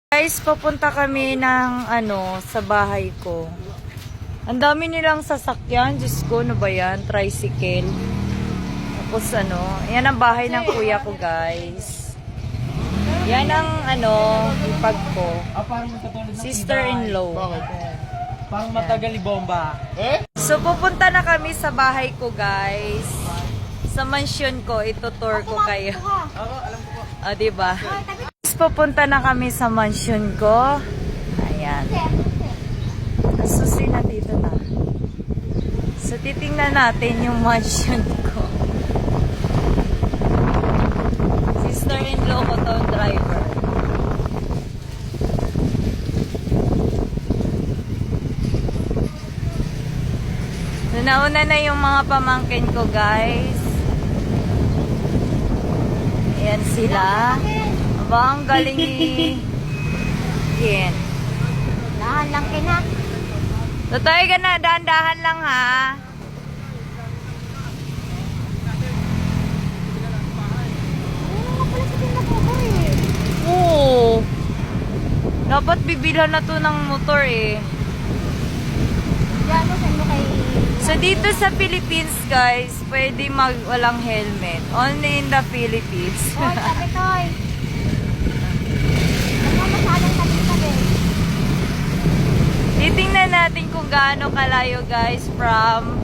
Guys, papunta kami ng sa bahay ko. Ang dami nilang sasakyan. Diyos ko, ano ba yan? Tricycle. Tapos yan ang bahay ng kuya ko, guys. Yan ang ipag ko. Sister-in-law. Parang matagal ni Bomba. So, pupunta na kami sa bahay ko, guys. Sa mansion ko, itutour ko kayo. O, diba? Pupunta na kami sa mansion ko. Ayan. Susi na dito na. So, titingnan natin yung mansion ko. Sister-in-law ko to, driver. So, nauna na yung mga pamangkin ko, guys. Ayan sila. Aba, ang galing ni Ken. Dahan lang kina. Tutoy ka na, dahan-dahan lang ha. Oo. Dapat bibilhan na to ng motor eh. Diyan mo, send mo kay... So dito sa Philippines guys, pwede walang helmet. Only in the Philippines. Hoy, sabi Toy. Ano masyadong tabi-tabi? Titingnan natin kung gaano kalayo guys from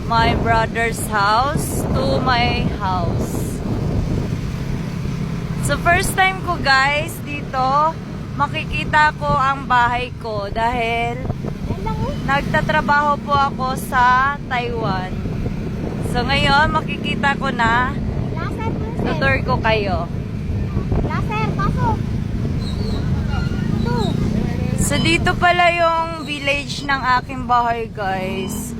my brother's house to my house. So first time ko guys dito, makikita ko ang bahay ko dahil nagtatrabaho po ako sa Taiwan. So ngayon makikita ko na, tutur ko kayo. Laser, pasok. So dito pala yung village ng aking bahay guys.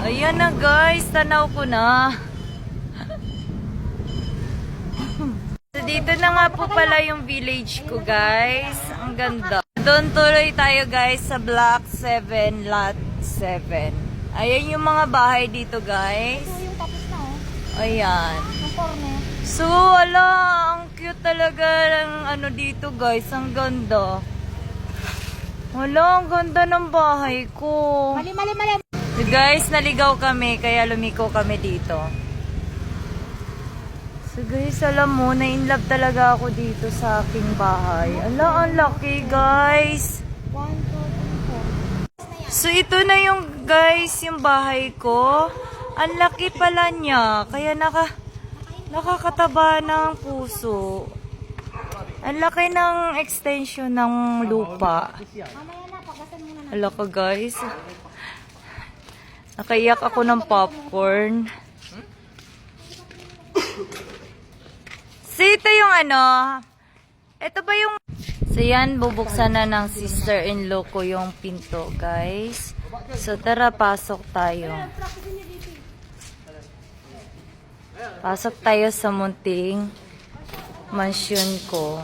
Ayan na guys, tanaw ko na. So dito na nga po pala yung village ko guys. Ang ganda. Doon tuloy tayo guys sa block 7, lot 7. Ayan yung mga bahay dito guys. Ito yung tapos na Ayan. Yung corner. So wala, ang cute talaga ng dito guys. Ang ganda. Wala, ang ganda ng bahay ko. Mali. So guys, naligaw kami kaya lumiko kami dito. So guys, alam mo, na-inlove talaga ako dito sa aking bahay. Ala, ang laki guys. 1, 2, 3, 4. So ito na yung guys, yung bahay ko. Ang laki pala niya. Kaya nakakataba ng puso. Ang laki ng extension ng lupa. Mamaya na, pagasan muna na. Ala ka guys. Nakaiyak ako ng popcorn. So ito yung ito ba yung... So yan, bubuksan na ng sister-in-law ko yung pinto guys. So tara, pasok tayo. Pasok tayo sa munting mansion ko.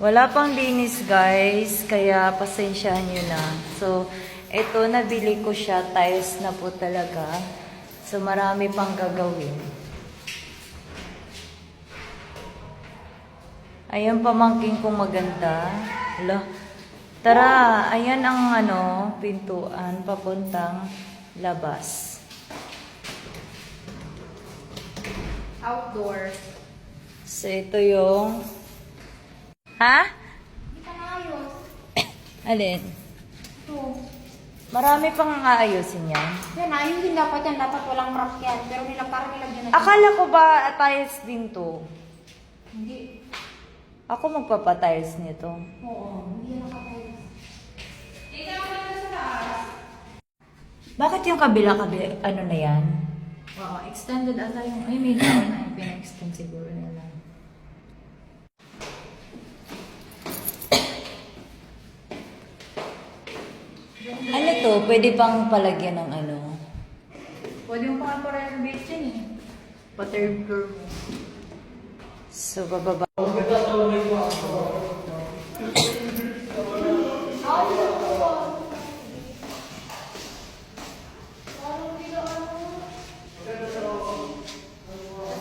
Wala pang linis guys, kaya pasensyahan nyo na. So, ito nabili ko siya, tiles na po talaga. So, marami pang gagawin. Ayan pamangking kong maganda. Hala. Tara, ayan ang pintuan papuntang labas. Outdoor. So, ito yung... Ha? Hindi ka maayos. Alin? Ito. Marami pang aayusin yan. Yan, ayusin dapat yan. Dapat walang rock yan. Pero parang nilagyan na. Akala ko ba tiles din to? Hindi. Ako magpapatiles nito. Oo, hindi yan nakatiles. Bakit yung kabila na yan? Oo, extended ata yung... Ay, may naon na yung pina-extend siguro nila. Ano to? Pwede pang palagyan ng Pwede yung pang-renovate yan eh. Pa-third floor mo. So, bababa.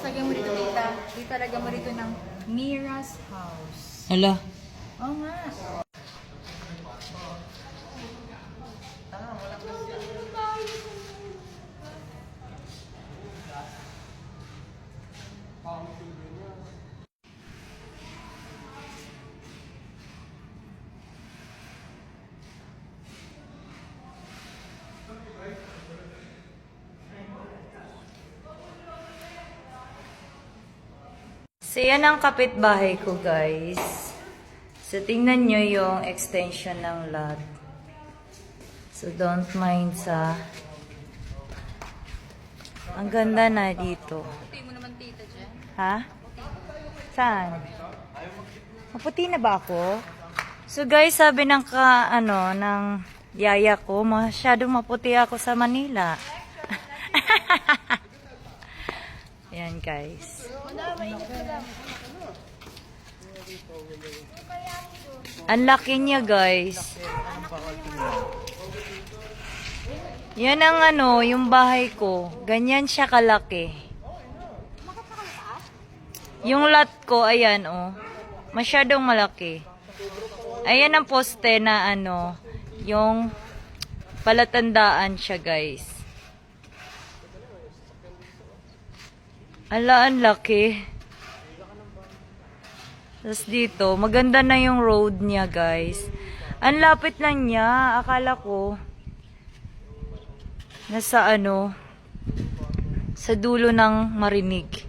Lagyan mo dito, tita. Dito, lagyan mo dito ng Mira's house. Hala. Oo nga. So, yan ang kapitbahay ko, guys. So, tingnan nyo yung extension ng lot. So, don't mind sa... Ang ganda na dito. Puti mo naman tita dyan. Ha? Saan? Maputi na ba ako? So, guys, sabi ng ng yaya ko, masyadong maputi ako sa Manila. Yan, guys. Ang laki niya, guys. Yan ang yung bahay ko. Ganyan siya kalaki. Yung lot ko, ayan, oh. Masyadong malaki. Ayan ang poste na yung palatandaan siya, guys. Ala, ang laki. Tapos dito, maganda na yung road niya, guys. Ang lapit lang niya. Akala ko, nasa sa dulo ng Marinig.